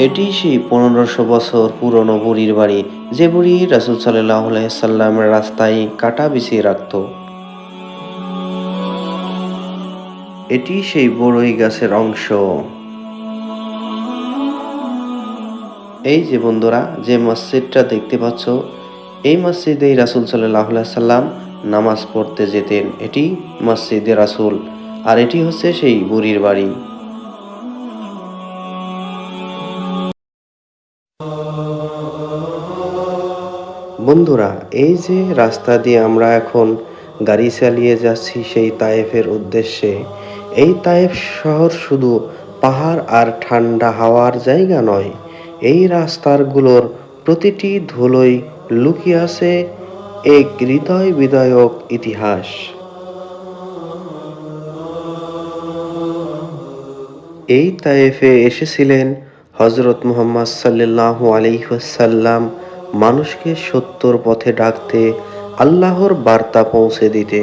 এটি সেই 1500 বছর পুরনো বুড়ির বাড়ি, যে বুড়ি রাসূল সাল্লাল্লাহু আলাইহি সাল্লামের রাস্তায় কাঁটা বিছিয়ে রাখত। এটি সেই বড়ই গাছের অংশ। এই যে বন্ধুরা, যে মসজিদটা দেখতে পাচ্ছ, এই মসজিদেই রাসূল সাল্লাল্লাহু আলাইহি সাল্লাম নামাজ পড়তে যেতেন। এটি মসজিদে রাসূল, আর এটি হচ্ছে সেই বুড়ির বাড়ি। বন্ধুরা, এই যে রাস্তা দিয়ে আমরা এখন গাড়ি চালিয়ে যাচ্ছি সেই তায়েফের উদ্দেশ্যে, এই তায়েফ শহর শুধু পাহাড় আর ঠান্ডা হাওয়ার জায়গা নয়। এই রাস্তাগুলোর প্রতিটি ধুলোয় লুকিয়ে আছে এক হৃদয় বিদারক ইতিহাস। এই তায়েফে এসেছিলেন হযরত মুহাম্মদ সাল্লাল্লাহু আলাইহি ওয়াসাল্লাম, মানুষকে সত্যর পথে ডাকতে, আল্লাহর বার্তা পৌঁছে দিতে।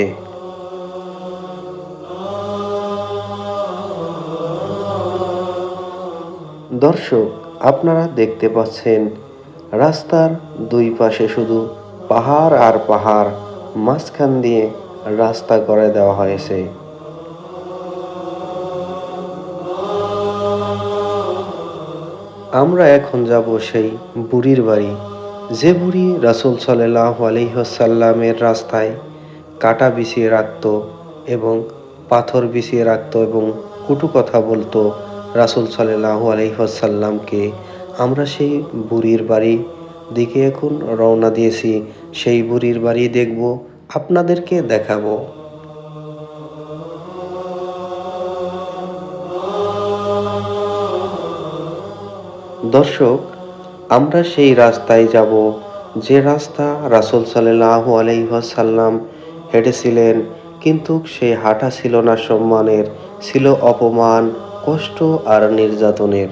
দর্শক, আপনারা দেখতে পাচ্ছেন রাস্তার দুই পাশে শুধু পাহাড় আর পাহাড়, মাঝখান দিয়ে রাস্তা করে দেওয়া হয়েছে। আমরা এখন যাব সেই বুড়ির বাড়ি, যে বুড়ি রাসূল সাল্লাল্লাহু আলাইহি ওয়াসাল্লামের রাস্তায় কাঁটা বিছিয়ে রাখত এবং পাথর বিছিয়ে রাখত এবং কটু কথা বলতো রাসূল সাল্লাল্লাহু আলাইহি ওয়াসাল্লামকে। আমরা সেই বুড়ির বাড়ি দিকে এখন রওনা দিয়েছি। সেই বুড়ির বাড়ি দেখব, আপনাদেরকে দেখাবো। দর্শক, আমরা সেই রাস্তায় যাব যে রাস্তা রাসূল সাল্লাল্লাহু আলাইহি ওয়াসাল্লাম হেঁটেছিলেন, কিন্তু সেই হাঁটা ছিল না সম্মানের, ছিল অপমান, কষ্ট আর নির্যাতনের।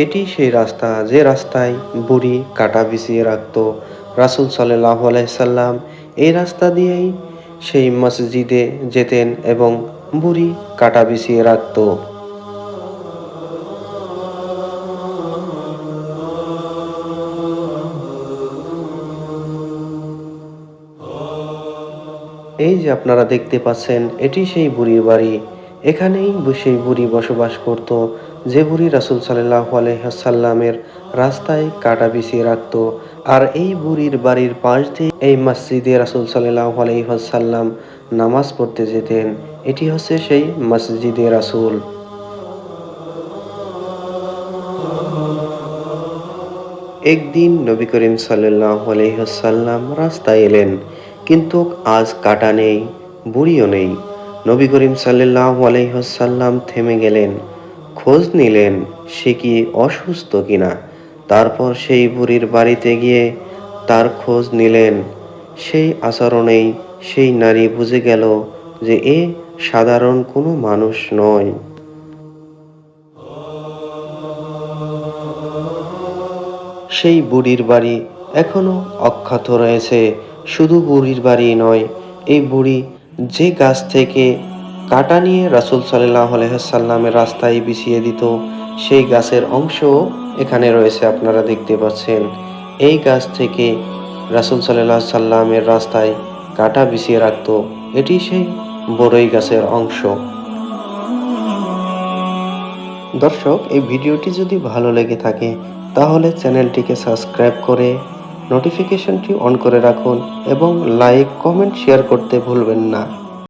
এটি সেই রাস্তা যে রাস্তায় বুড়ি কাঁটা বিছিয়ে রাখত। রাসূল সাল্লাল্লাহু আলাইহি সাল্লাম এই রাস্তা দিয়েই সেই মসজিদে যেতেন এবং বুড়ি কাঁটা বিছিয়ে রাখত। এই যে আপনারা দেখতে পাচ্ছেন, এটি সেই বুড়ির বাড়ি। এখানেই সেই বুড়ি বসবাস করত, যে বুড়ি রাসূল সাল্লাল্লাহু আলাইহি ওয়াসাল্লামের রাস্তায় কাঁটা বিছিয়ে রাখত। আর এই বুড়ির বাড়ির পাশ দিয়ে এই মসজিদে রাসূল সাল্লাল্লাহু আলাইহি ওয়াসাল্লাম নামাজ পড়তে যেতেন। এটি হচ্ছে সেই মসজিদে রাসূল। একদিন নবী করিম সাল্লাল্লাহু আলাইহি ওয়াসাল্লাম রাস্তায় এলেন, কিন্তু আজ কাঁটা নেই, বুড়িও নেই। নবী করিম সাল্লাল্লাহু আলাইহি ওয়াসাল্লাম থেমে গেলেন, খোঁজ নিলেন সে কি অসুস্থ কিনা। তারপর সেই বুড়ির বাড়িতে গিয়ে তার খোঁজ নিলেন। সেই আচরণেই সেই নারী বুঝে গেল যে এ সাধারণ কোনো মানুষ নয়। সেই বুড়ির বাড়ি এখনো অক্ষত রয়েছে। শুধু বুড়ির বাড়ি নয়, এই বুড়ি যে গাছ থেকে কাঁটা নিয়ে রাসূল সাল্লাল্লাহু আলাইহি ওয়াসাল্লামের রাস্তায় বিছিয়ে দিত, সেই গাছের অংশও এখানে রয়েছে, আপনারা দেখতে পাচ্ছেন। এই গাছ থেকে রাসূল সাল্লাল্লাহু আলাইহি সাল্লামের রাস্তায় কাঁটা বিছিয়ে রাখত। এটি সেই বড়ই গাছের অংশ। দর্শক, এই ভিডিওটি যদি ভালো লেগে থাকে তাহলে চ্যানেলটিকে সাবস্ক্রাইব করে নোটিফিকেশনটি অন করে রাখুন এবং লাইক, কমেন্ট, শেয়ার করতে ভুলবেন না।